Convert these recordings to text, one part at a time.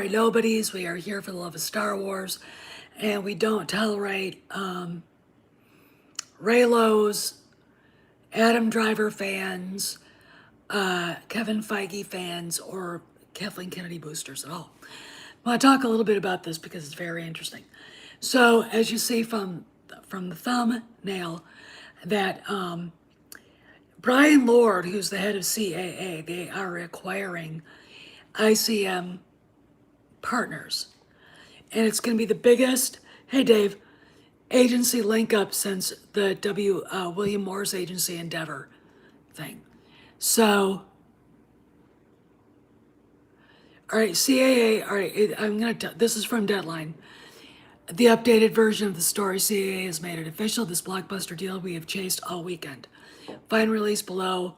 tolerate nobodies. We are here for the love of Star Wars. And we don't tolerate Raylos, Adam Driver fans, Kevin Feige fans, or Kathleen Kennedy boosters at all. I want to talk a little bit about this because it's very interesting. So, as you see from the thumbnail, that Brian Lord, who's the head of CAA, they are acquiring ICM partners. And it's going to be the biggest, hey Dave, agency link up since the William Morris Agency Endeavor thing. So, all right, CAA, all right, this is from Deadline. The updated version of the story, CAA has made it official. This blockbuster deal we have chased all weekend. Find release below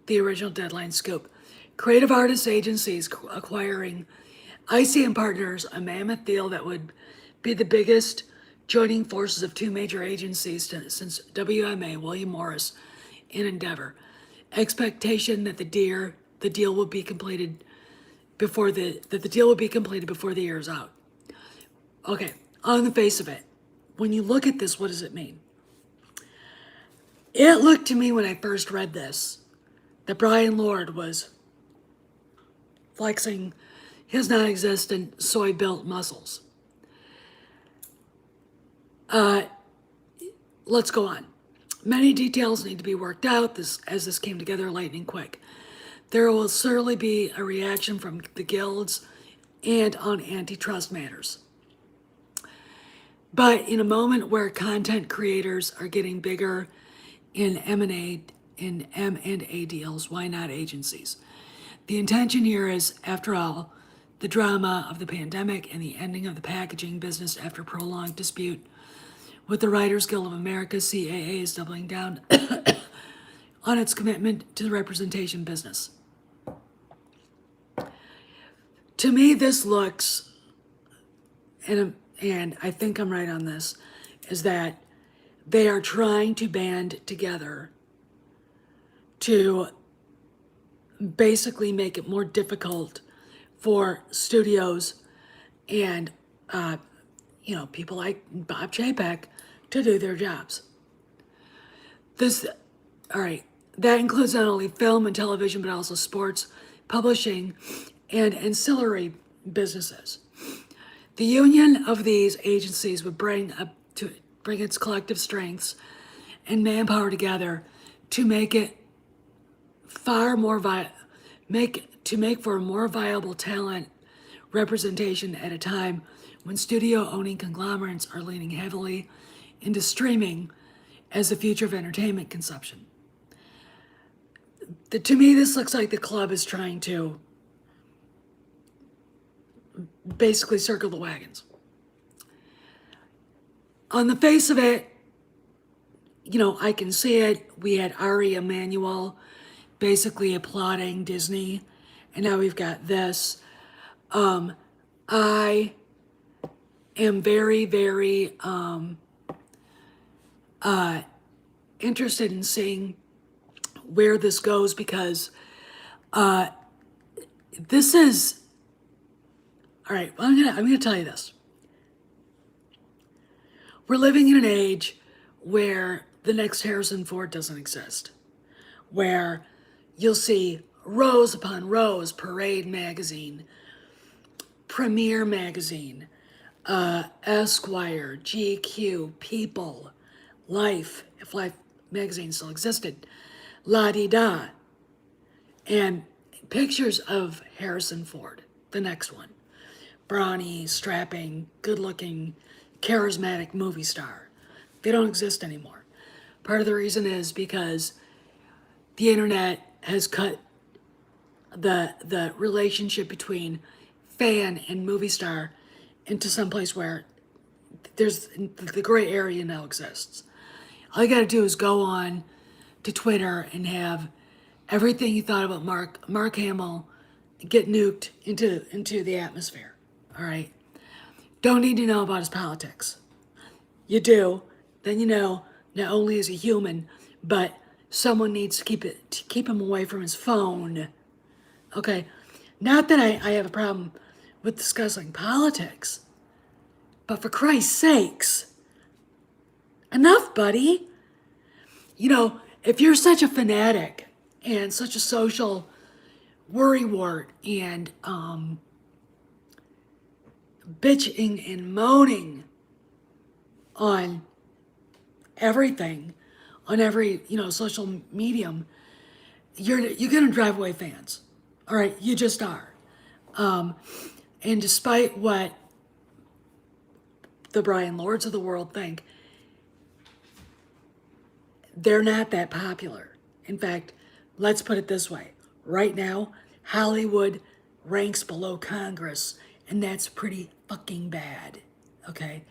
the original Deadline scoop. Creative artists agencies acquiring ICM partners, a mammoth deal that would be the biggest joining forces of two major agencies since WMA, William Morris, and Endeavor. Expectation that the deal will be completed before the year is out. Okay, on the face of it, when you look at this, what does it mean? It looked to me when I first read this that Brian Lord was flexing his non-existent soy-built muscles. Let's go on. Many details need to be worked out as this came together lightning quick. There will certainly be a reaction from the guilds and on antitrust matters. But in a moment where content creators are getting bigger in M&A deals, why not agencies? The intention here is, after all, the drama of the pandemic and the ending of the packaging business after prolonged dispute with the Writers Guild of America. CAA is doubling down on its commitment to the representation business. To me, this looks, and I think I'm right on this, is that they are trying to band together to basically make it more difficult for studios and people like Bob Chapek to do their jobs. That includes not only film and television, but also sports, publishing, and ancillary businesses. The union of these agencies would bring its collective strengths and manpower together to make it make for a more viable talent representation at a time when studio owning conglomerates are leaning heavily into streaming as the future of entertainment consumption. To me, this looks like the club is trying to basically circle the wagons. On the face of it, I can see it. We had Ari Emanuel basically applauding Disney, and now we've got this. I am very, very interested in seeing where this goes, because this is, all right, I'm gonna tell you this. We're living in an age where the next Harrison Ford doesn't exist, where you'll see rows upon rows, Parade magazine, Premiere magazine, Esquire, GQ, People, Life, if Life magazine still existed, La-di-da, and pictures of Harrison Ford, the next one. Brawny, strapping, good-looking, charismatic movie star. They don't exist anymore. Part of the reason is because the internet has cut the relationship between fan and movie star into some place where the gray area now exists. All you gotta do is go on to Twitter and have everything you thought about Mark Hamill get nuked into the atmosphere. All right. Don't need to know about his politics. You do, then you know not only is he human, but someone needs to keep him away from his phone. Okay. Not that I have a problem with discussing politics. But for Christ's sakes, enough, buddy. You know, if you're such a fanatic and such a social worrywart and bitching and moaning on everything, on every, social medium, you're gonna drive away fans. All right, you just are. And despite what the Brian Lords of the world think, they're not that popular. In fact, let's put it this way. Right now, Hollywood ranks below Congress, and that's pretty fucking bad. Okay?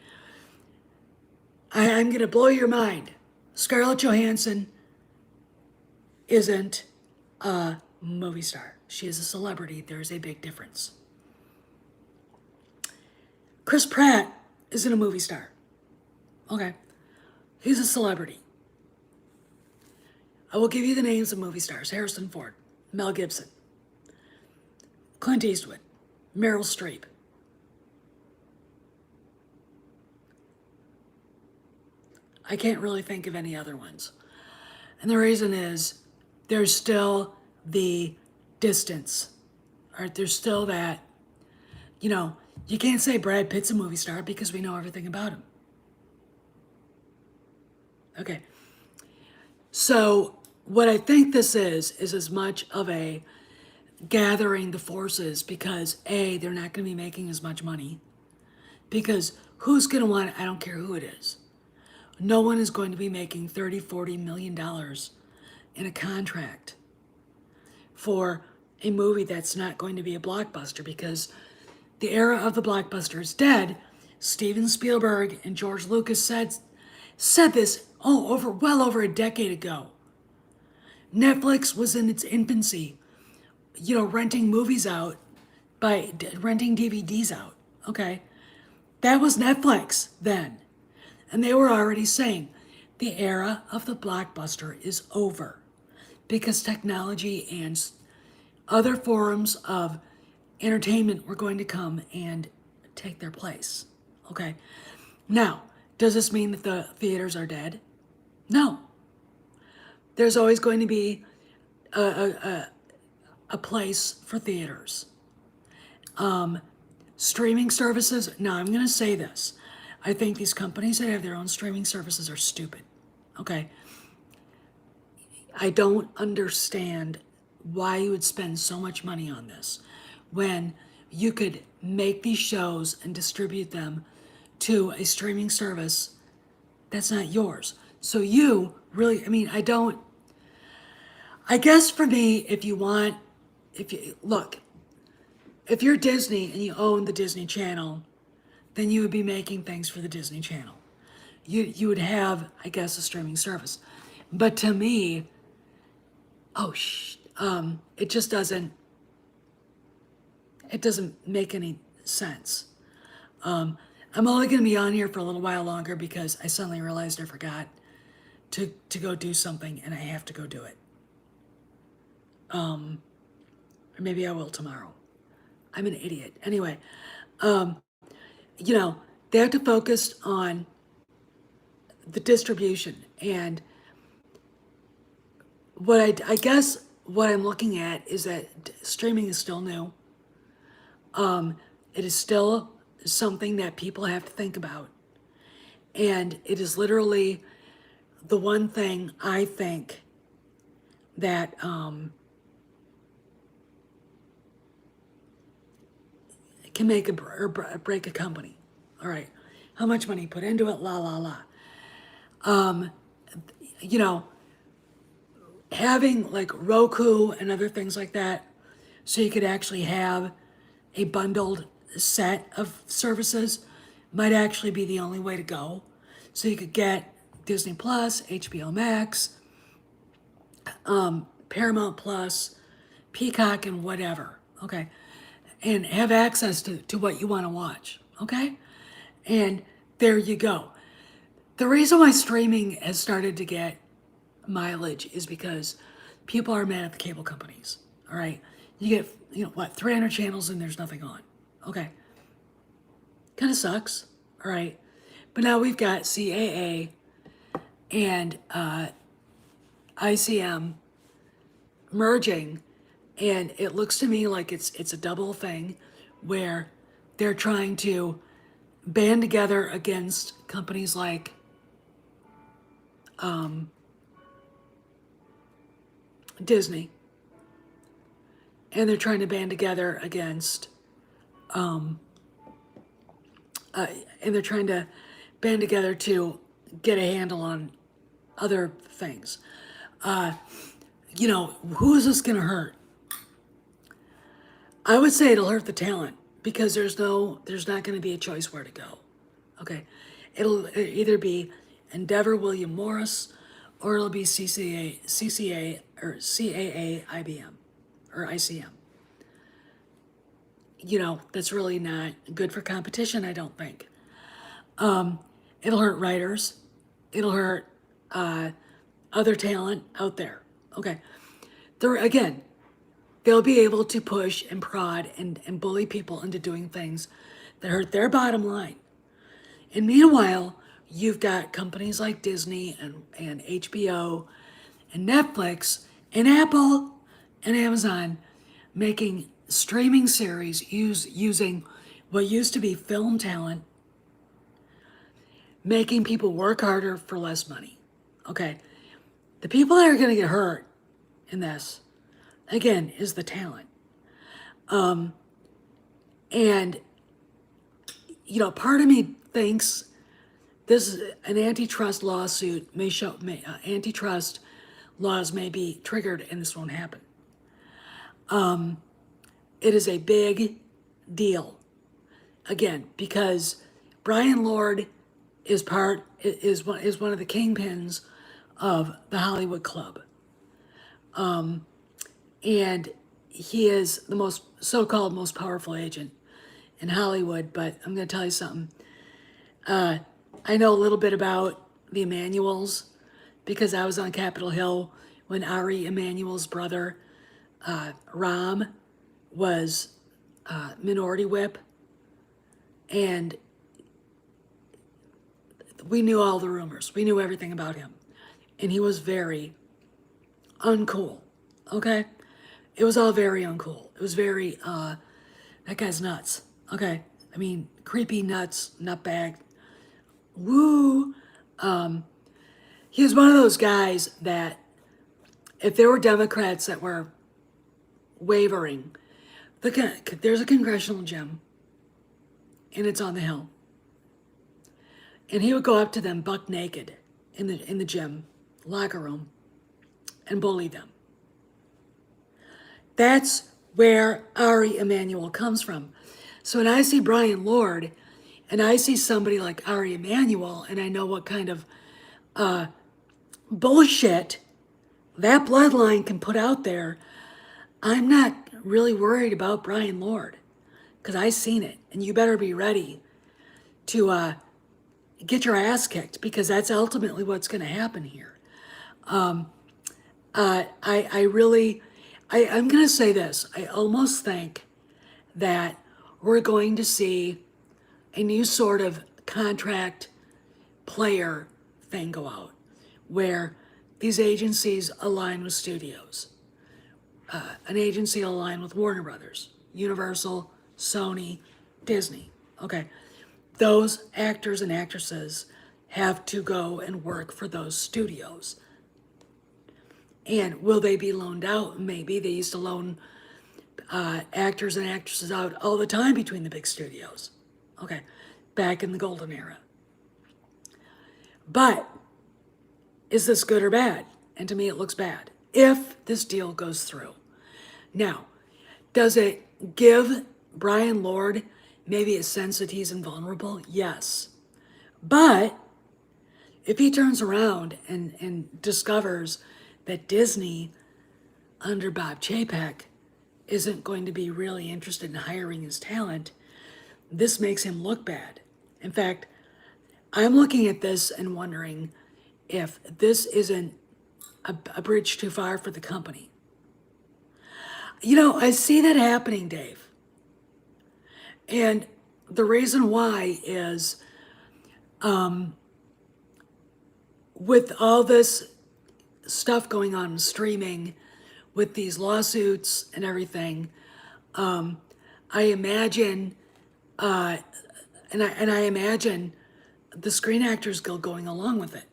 I'm going to blow your mind. Scarlett Johansson isn't a movie star. She is a celebrity. There's a big difference. Chris Pratt isn't a movie star. Okay? He's a celebrity. I will give you the names of movie stars. Harrison Ford, Mel Gibson, Clint Eastwood, Meryl Streep. I can't really think of any other ones. And the reason is there's still the distance. All right, there's still that, you can't say Brad Pitt's a movie star because we know everything about him. Okay. So what I think this is as much of a gathering the forces because A, they're not going to be making as much money. Because who's going to want it? I don't care who it is. No one is going to be making $30-40 million in a contract for a movie that's not going to be a blockbuster because the era of the blockbuster is dead. Steven Spielberg and George Lucas said this well over a decade ago. Netflix was in its infancy, renting movies out by renting DVDs out. Okay, that was Netflix then. And they were already saying the era of the blockbuster is over because technology and other forms of entertainment were going to come and take their place. Okay. Now, does this mean that the theaters are dead? No. There's always going to be a place for theaters. Streaming services, now I'm going to say this. I think these companies that have their own streaming services are stupid. Okay? I don't understand why you would spend so much money on this when you could make these shows and distribute them to a streaming service that's not yours. So you really, I guess for me, if you're Disney and you own the Disney Channel, then you would be making things for the Disney Channel. You would have, I guess, a streaming service. But to me, it just doesn't make any sense. I'm only going to be on here for a little while longer because I suddenly realized I forgot to go do something and I have to go do it. Or maybe I will tomorrow. I'm an idiot. Anyway, they have to focus on the distribution. And what I guess what I'm looking at is that streaming is still new. It is still something that people have to think about. And it is literally the one thing I think that can make or break a company. All right. How much money you put into it, la, la, la. Having like Roku and other things like that, so you could actually have a bundled set of services, might actually be the only way to go. So you could get Disney Plus, HBO Max, Paramount Plus, Peacock, and whatever. Okay. And have access to what you want to watch. Okay. And there you go. The reason why streaming has started to get mileage is because people are mad at the cable companies. All right. You get, 300 channels and there's nothing on. Okay. Kind of sucks. All right. But now we've got CAA and ICM merging, and it looks to me like it's a double thing where they're trying to band together against companies like Disney, and they're trying to band together against and they're trying to band together to get a handle on other things. Who is this going to hurt? I would say it'll hurt the talent because there's not going to be a choice where to go. Okay, it'll either be Endeavor, William Morris, or it'll be CCA or CAA, IBM, or ICM. That's really not good for competition, I don't think. It'll hurt writers. It'll hurt other talent out there. Okay. Again, they'll be able to push and prod and bully people into doing things that hurt their bottom line. And meanwhile, you've got companies like Disney and HBO and Netflix and Apple and Amazon making streaming series using what used to be film talent, making people work harder for less money. Okay. The people that are going to get hurt in this, again, is the talent. And, part of me thinks this is an antitrust lawsuit antitrust laws may be triggered and this won't happen. It is a big deal. Again, because Brian Lord is one of the kingpins of the Hollywood Club. And he is the so-called most powerful agent in Hollywood, but I'm going to tell you something. I know a little bit about the Emanuels because I was on Capitol Hill when Ari Emanuel's brother, Ram, was minority whip, and we knew all the rumors. We knew everything about him, and he was very uncool. Okay, it was all very uncool. It was very that guy's nuts. Okay, I mean creepy nuts, nutbag. Woo. He was one of those guys that if there were Democrats that were wavering, there's a congressional gym, and it's on the Hill. And he would go up to them buck naked in the gym, locker room, and bully them. That's where Ari Emanuel comes from. So when I see Brian Lord, and I see somebody like Ari Emanuel, and I know what kind of bullshit that bloodline can put out there, I'm not really worried about Brian Lord because I've seen it, and you better be ready to get your ass kicked because that's ultimately what's going to happen here. I'm going to say this. I almost think that we're going to see a new sort of contract player thing go out where these agencies align with studios. An agency will align with Warner Brothers, Universal, Sony, Disney. Okay. Those actors and actresses have to go and work for those studios. And will they be loaned out? Maybe. They used to loan actors and actresses out all the time between the big studios. Okay, back in the golden era. But is this good or bad? And to me, it looks bad if this deal goes through. Now, does it give Brian Lord maybe a sense that he's invulnerable? Yes. But if he turns around and discovers that Disney, under Bob Chapek, isn't going to be really interested in hiring his talent, this makes him look bad. In fact, I'm looking at this and wondering if this isn't a bridge too far for the company. I see that happening, Dave. And the reason why is with all this stuff going on in streaming, with these lawsuits and everything, I imagine, and I imagine the Screen Actors Guild going along with it.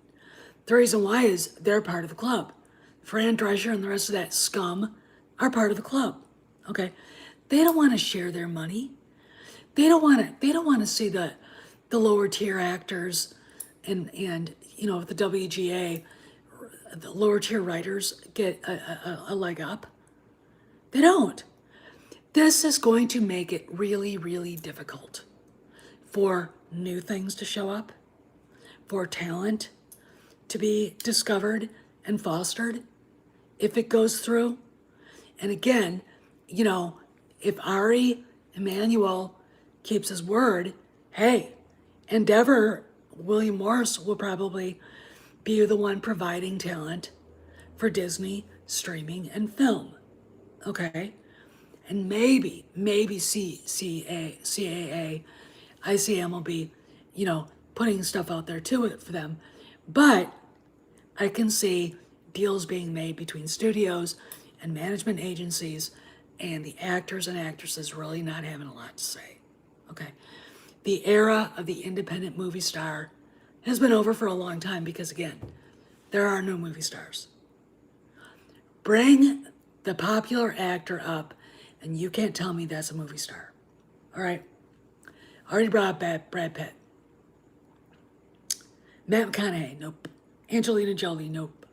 The reason why is they're part of the club. Fran Drescher and the rest of that scum are part of the club. Okay, they don't want to share their money. They don't want to. They don't want to see the lower tier actors and the WGA, the lower tier writers get a leg up. They don't. This is going to make it really, really difficult for new things to show up, for talent to be discovered and fostered if it goes through. And again, if Ari Emanuel keeps his word, hey, Endeavor, William Morris will probably be the one providing talent for Disney streaming and film. Okay? And maybe CAA, ICM will be, putting stuff out there too for them. But I can see deals being made between studios and management agencies and the actors and actresses really not having a lot to say. Okay. The era of the independent movie star has been over for a long time because, again, there are no movie stars. Bring the popular actor up, and you can't tell me that's a movie star. All right? I already brought up Brad Pitt. Matt McConaughey, nope. Angelina Jolie, nope.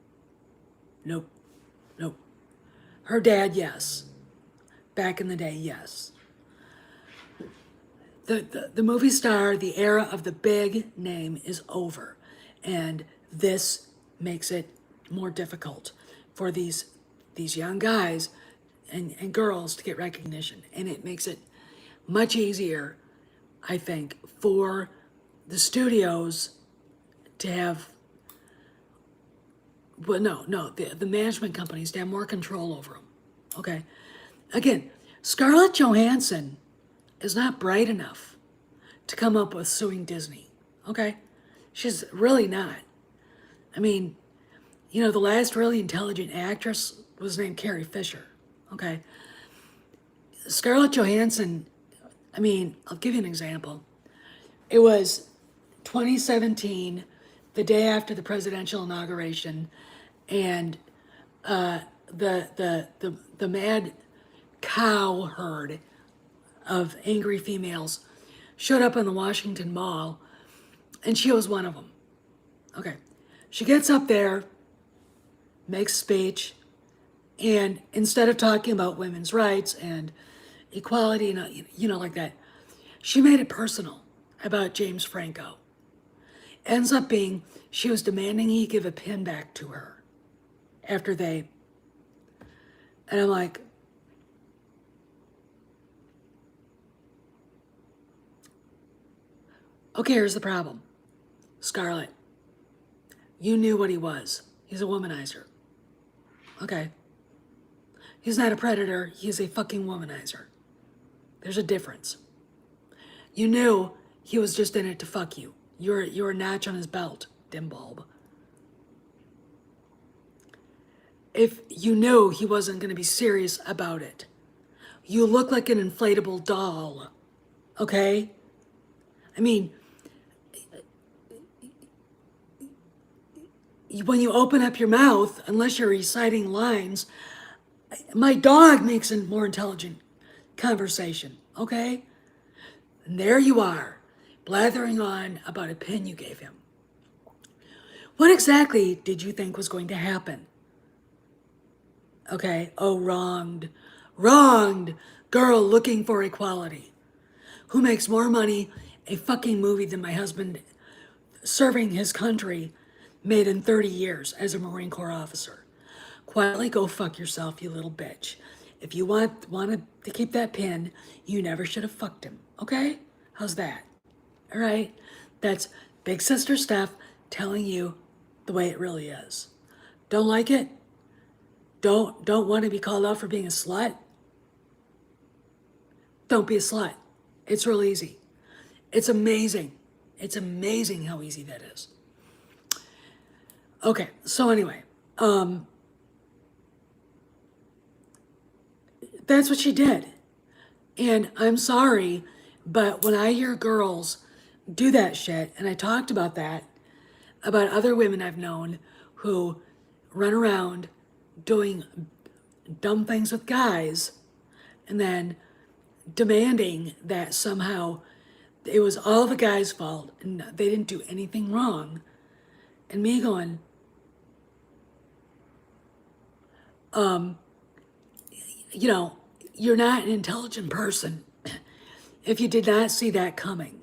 Nope. Nope. Her dad, yes. Back in the day, yes. The movie star, the era of the big name is over. And this makes it more difficult for these young guys and girls to get recognition. And it makes it much easier, I think, for the studios to have, the management companies to have more control over them. Okay? Again, Scarlett Johansson is not bright enough to come up with suing Disney. Okay? She's really not. I mean, the last really intelligent actress was named Carrie Fisher. Okay? Scarlett Johansson, I'll give you an example. It was 2017, the day after the presidential inauguration, and the mad cow herd of angry females showed up in the Washington Mall, and she was one of them. Okay. She gets up there, makes a speech, and instead of talking about women's rights and equality and like that, she made it personal about James Franco. Ends up being she was demanding he give a pin back to her after they, and I'm like, okay, here's the problem. Scarlett, you knew what he was. He's a womanizer. Okay. He's not a predator, he's a fucking womanizer. There's a difference. You knew he was just in it to fuck you. You're a notch on his belt, dimbulb. If you knew he wasn't going to be serious about it, you look like an inflatable doll. Okay? When you open up your mouth, unless you're reciting lines, my dog makes a more intelligent conversation, okay? And there you are, blathering on about a pin you gave him. What exactly did you think was going to happen? Okay, oh, wronged girl looking for equality. Who makes more money a fucking movie than my husband serving his country made in 30 years as a Marine Corps officer? Quietly go fuck yourself, you little bitch. If you wanted to keep that pin, you never should have fucked him, okay? How's that? All right? That's big sister stuff telling you the way it really is. Don't like it? Don't want to be called out for being a slut? Don't be a slut. It's real easy. It's amazing. It's amazing how easy that is. Okay, so anyway, that's what she did. And I'm sorry, but when I hear girls do that shit, and I talked about that, about other women I've known who run around doing dumb things with guys and then demanding that somehow it was all the guy's fault and they didn't do anything wrong. And me going, you know, you're not an intelligent person if you did not see that coming.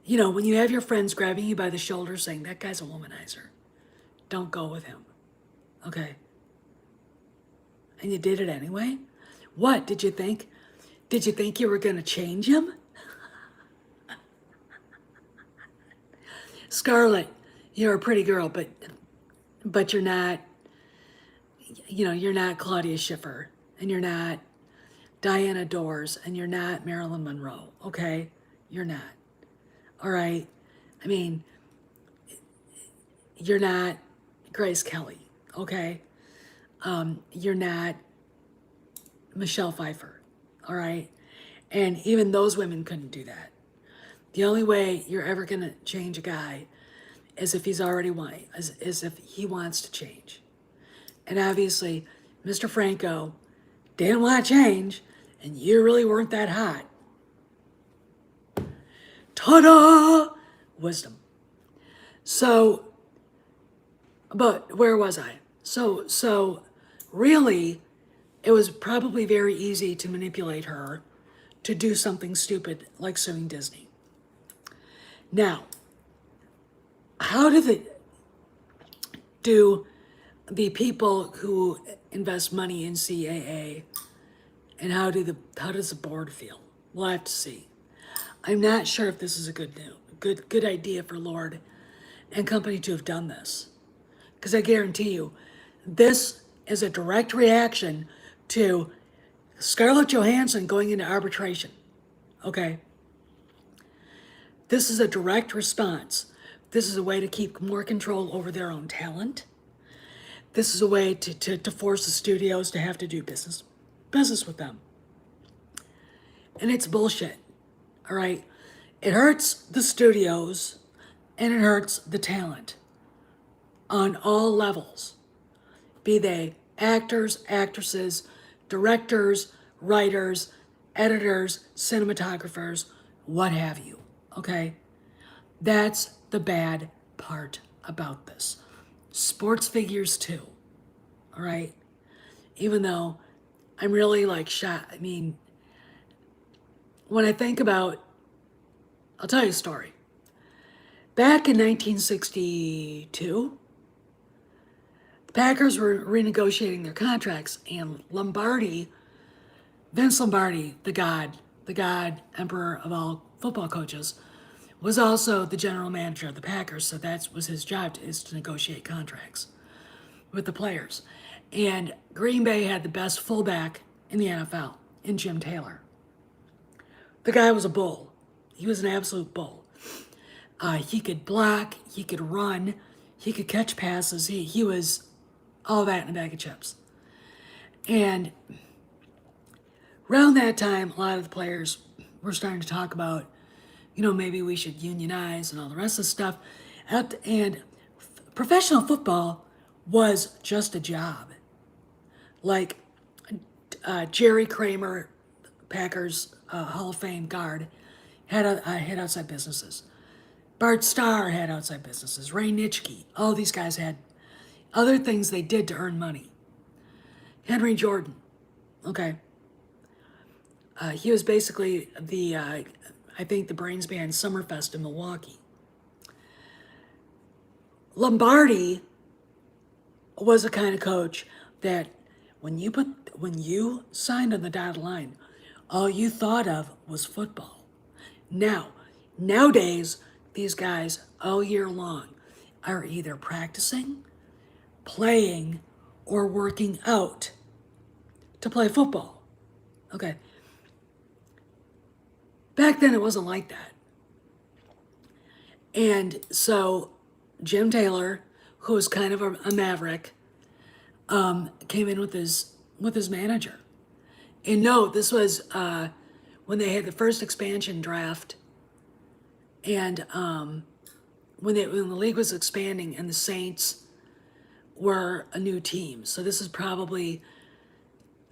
You know, when you have your friends grabbing you by the shoulder saying, that guy's a womanizer, don't go with him. Okay. And you did it anyway? What did you think? Did you think you were going to change him? Scarlett, you're a pretty girl, but you're not, you know, you're not Claudia Schiffer, and you're not Diana Dors, and you're not Marilyn Monroe, okay? You're not. All right? I mean, you're not Grace Kelly, okay? You're not Michelle Pfeiffer, all right? And even those women couldn't do that. The only way you're ever going to change a guy is if he's already white, is if he wants to change. And obviously, Mr. Franco didn't want to change, and you really weren't that hot. Ta-da! Wisdom. So, but where was I? So really, it was probably very easy to manipulate her to do something stupid like suing Disney. Now, how do the people who invest money in CAA, and how does the board feel? We'll have to see. I'm not sure if this is a good idea for Lord and company to have done this, because I guarantee you, this is a direct reaction to Scarlett Johansson going into arbitration. Okay. This is a direct response. This is a way to keep more control over their own talent. This is a way to force the studios to have to do business with them. And it's bullshit, all right? It hurts the studios and it hurts the talent on all levels, be they actors, actresses, directors, writers, editors, cinematographers, what have you, okay? That's the bad part about this. Sports figures too, all right? Even though I'm really like shocked. I mean, when I think about, I'll tell you a story. Back in 1962, the Packers were renegotiating their contracts, and Vince Lombardi, the god emperor of all football coaches, was also the general manager of the Packers, so that was his job, is to negotiate contracts with the players. And Green Bay had the best fullback in the NFL, in Jim Taylor. The guy was a bull. He was an absolute bull. He could block, he could run, he could catch passes. He was all that in a bag of chips. And around that time, a lot of the players were starting to talk about, you know, maybe we should unionize and all the rest of the stuff. And professional football was just a job. Like Jerry Kramer, Packers Hall of Fame guard, had outside businesses. Bart Starr had outside businesses. Ray Nitschke, all these guys had other things they did to earn money. Henry Jordan, okay. He was basically I think the brains behind Summerfest in Milwaukee. Lombardi was the kind of coach that when you signed on the dotted line, all you thought of was football. Nowadays, these guys all year long are either practicing, playing, or working out to play football. Okay. Back then, it wasn't like that. And so Jim Taylor, who was kind of a maverick, came in with his manager. And no, this was when they had the first expansion draft, and when the league was expanding, and the Saints were a new team. So this is probably,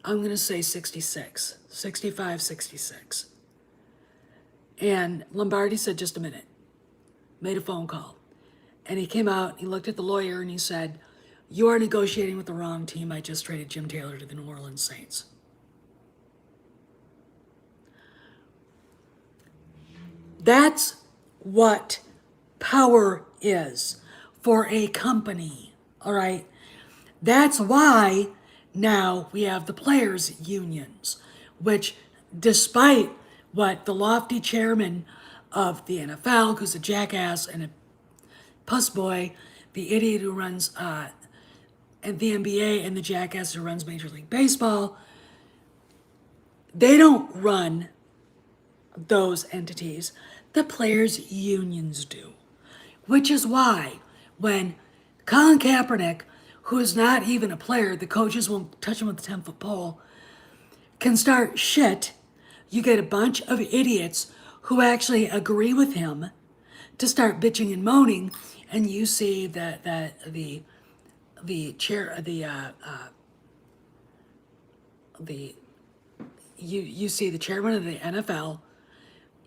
I'm going to say 66, 65, 66. And Lombardi said, just a minute, made a phone call. And he came out, he looked at the lawyer, and he said, you are negotiating with the wrong team. I just traded Jim Taylor to the New Orleans Saints. That's what power is for a company, all right? That's why now we have the players' unions, which, despite what the lofty chairman of the NFL, who's a jackass and a puss boy, the idiot who runs and the NBA, and the jackass who runs Major League Baseball, they don't run those entities. The players' unions do. Which is why when Colin Kaepernick, who is not even a player, the coaches won't touch him with a 10-foot pole, can start shit, you get a bunch of idiots who actually agree with him to start bitching and moaning, and you see that the chair, you see the chairman of the NFL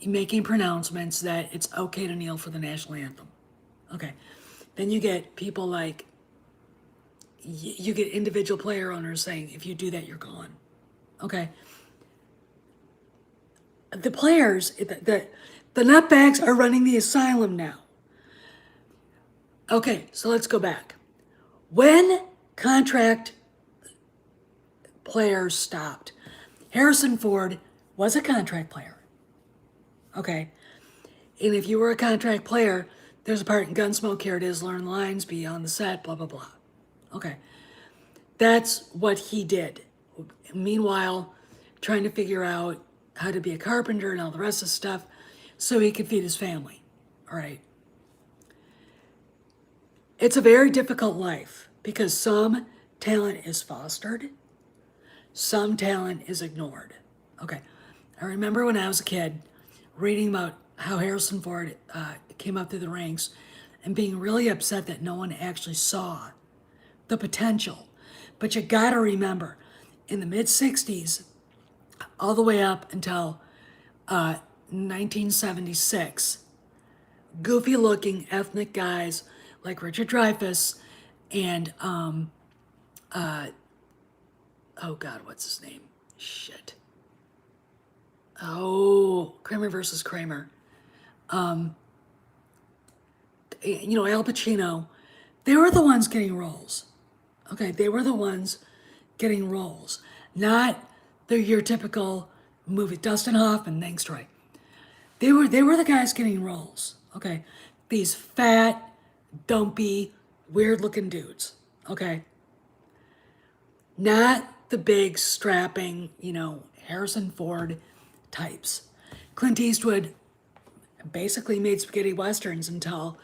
making pronouncements that it's okay to kneel for the national anthem. Okay. Then you get people like, you get individual player owners saying, if you do that, you're gone. Okay. The players, the nutbags are running the asylum now. Okay, so let's go back. When contract players stopped, Harrison Ford was a contract player. Okay. And if you were a contract player, there's a part in Gunsmoke, here it is, learn lines, be on the set, blah, blah, blah. Okay. That's what he did. Meanwhile, trying to figure out how to be a carpenter and all the rest of the stuff so he could feed his family. All right. It's a very difficult life because some talent is fostered, some talent is ignored. Okay. I remember when I was a kid reading about how Harrison Ford came up through the ranks and being really upset that no one actually saw the potential. But you gotta remember, in the mid-60s, all the way up until 1976, goofy-looking ethnic guys like Richard Dreyfuss and, oh God, what's his name? Shit. Oh, Kramer versus Kramer. Al Pacino, they were the ones getting roles. Okay, they were the ones getting roles, not your typical movie. Dustin Hoffman, thanks, Troy. They were the guys getting roles. Okay, these fat, dumpy, weird-looking dudes. Okay, not the big, strapping, Harrison Ford types. Clint Eastwood basically made spaghetti westerns until,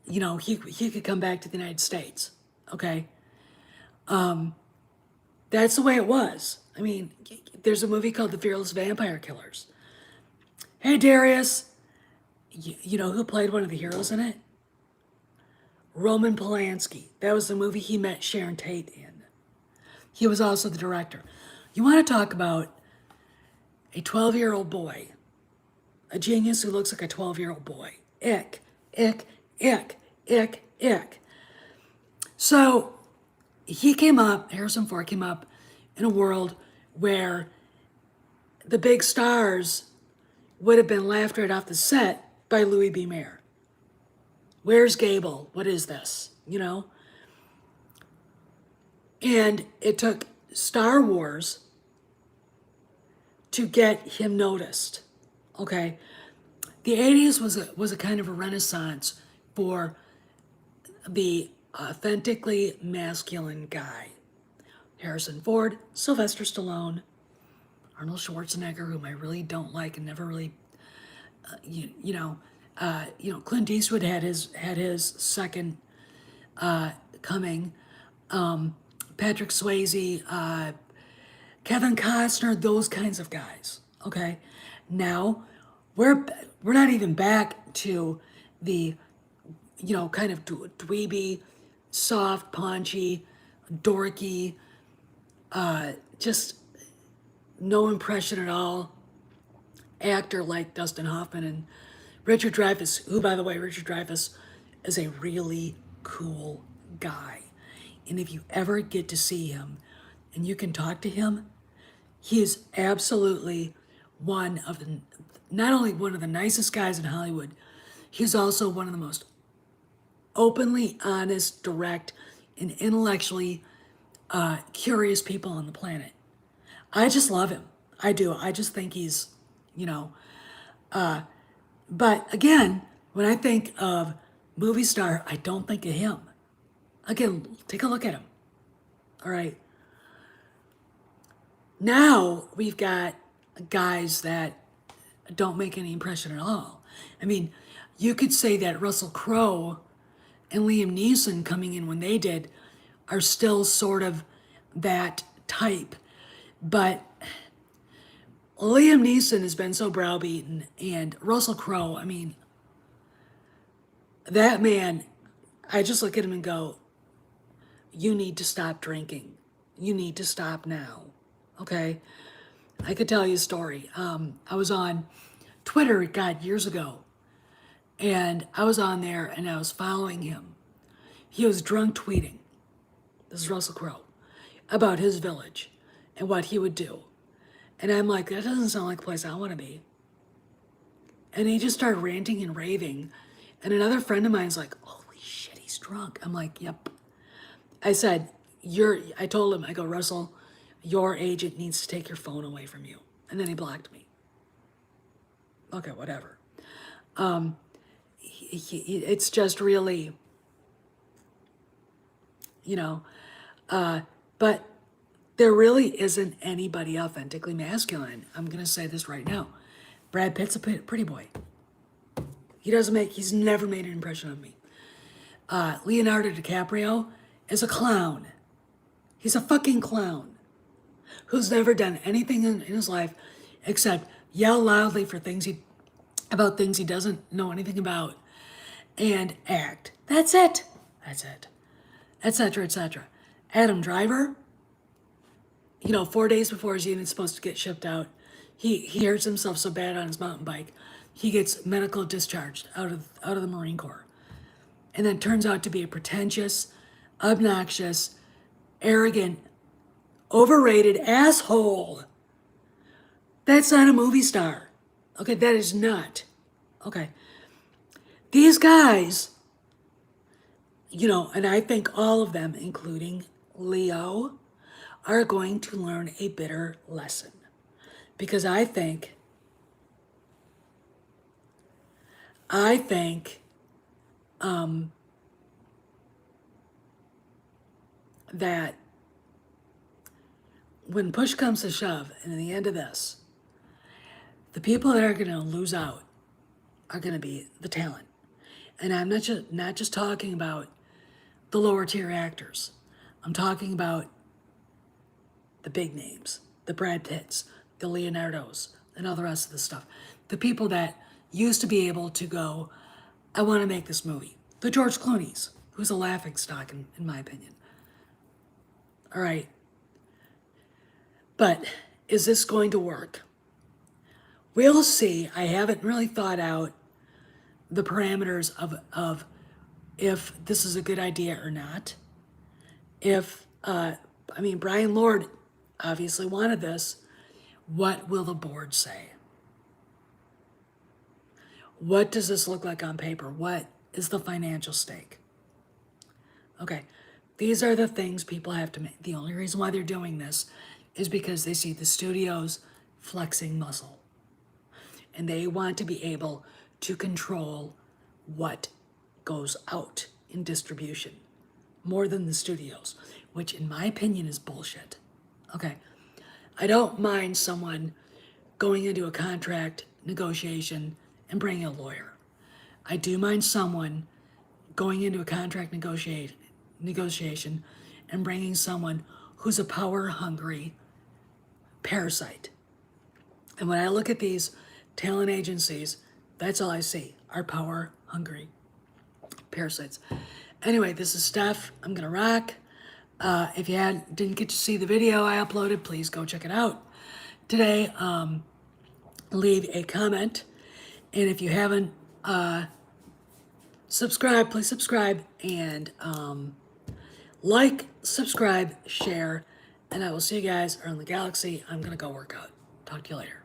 he could come back to the United States. Okay. That's the way it was. I mean, there's a movie called The Fearless Vampire Killers. Hey, Darius, you know who played one of the heroes in it? Roman Polanski. That was the movie he met Sharon Tate in. He was also the director. You want to talk about a 12-year-old boy, a genius who looks like a 12-year-old boy. Ick, ick, ick, ick, ick. So Harrison Ford came up in a world where the big stars would have been laughed right off the set by Louis B. Mayer. Where's Gable? What is this? And it took Star Wars to get him noticed. Okay. The 80s was a kind of a renaissance for the authentically masculine guy. Harrison Ford, Sylvester Stallone, Arnold Schwarzenegger, whom I really don't like and never really, Clint Eastwood had his second coming. Patrick Swayze, Kevin Costner, those kinds of guys. Okay, now we're not even back to the kind of dweeby, soft, paunchy, dorky, just no impression at all actor like Dustin Hoffman and Richard Dreyfuss, who, by the way, Richard Dreyfuss is a really cool guy. And if you ever get to see him and you can talk to him, he is absolutely not only one of the nicest guys in Hollywood, he's also one of the most openly honest, direct, and intellectually curious people on the planet. I just love him. I do. I just think he's, you know. But again, when I think of movie star, I don't think of him. Again, take a look at him. All right. Now we've got guys that don't make any impression at all. I mean, you could say that Russell Crowe and Liam Neeson coming in when they did are still sort of that type. But Liam Neeson has been so browbeaten, and Russell Crowe, I mean, that man, I just look at him and go, you need to stop drinking. You need to stop now. Okay? I could tell you a story. I was on Twitter, God, years ago, and I was on there and I was following him. He was drunk tweeting, this is Russell Crowe, about his village and what he would do. And I'm like, that doesn't sound like a place I want to be. And he just started ranting and raving. And another friend of mine's like, holy shit, he's drunk. I'm like, yep. I said, I told him, I go, Russell, your agent needs to take your phone away from you. And then he blocked me. Okay, whatever. It's just really, but there really isn't anybody authentically masculine. I'm going to say this right now. Brad Pitt's a pretty boy. He's never made an impression on me. Leonardo DiCaprio is a clown. He's a fucking clown who's never done anything in his life except yell loudly about things he doesn't know anything about and act. That's it. Etc., etc. Adam Driver, 4 days before he's even supposed to get shipped out, he hurts himself so bad on his mountain bike, he gets medical discharged out of the Marine Corps. And then turns out to be a pretentious, obnoxious, arrogant, overrated asshole. That's not a movie star. Okay, that is not. Okay. These guys, and I think all of them, including Leo, are going to learn a bitter lesson. Because I think that when push comes to shove, and in the end of this, the people that are going to lose out are going to be the talent. And I'm not just talking about the lower tier actors. I'm talking about the big names, the Brad Pitts, the Leonardos, and all the rest of the stuff. The people that used to be able to go, I want to make this movie. The George Clooney's, who's a laughingstock in my opinion. All right. But is this going to work? We'll see. I haven't really thought out the parameters of if this is a good idea or not. Brian Lord obviously wanted this. What will the board say? What does this look like on paper? What is the financial stake? Okay, these are the things people have to make. The only reason why they're doing this is because they see the studios flexing muscle. And they want to be able to control what goes out in distribution more than the studios, which in my opinion is bullshit. Okay, I don't mind someone going into a contract negotiation and bringing a lawyer. I do mind someone going into a contract negotiation and bringing someone who's a power hungry parasite. And when I look at these talent agencies, that's all I see are power hungry parasites. Anyway, this is Steph. I'm gonna rock. If you didn't get to see the video I uploaded, please go check it out. Today, leave a comment. And if you haven't subscribed, please subscribe and like, subscribe, share, and I will see you guys around the galaxy. I'm gonna go work out. Talk to you later.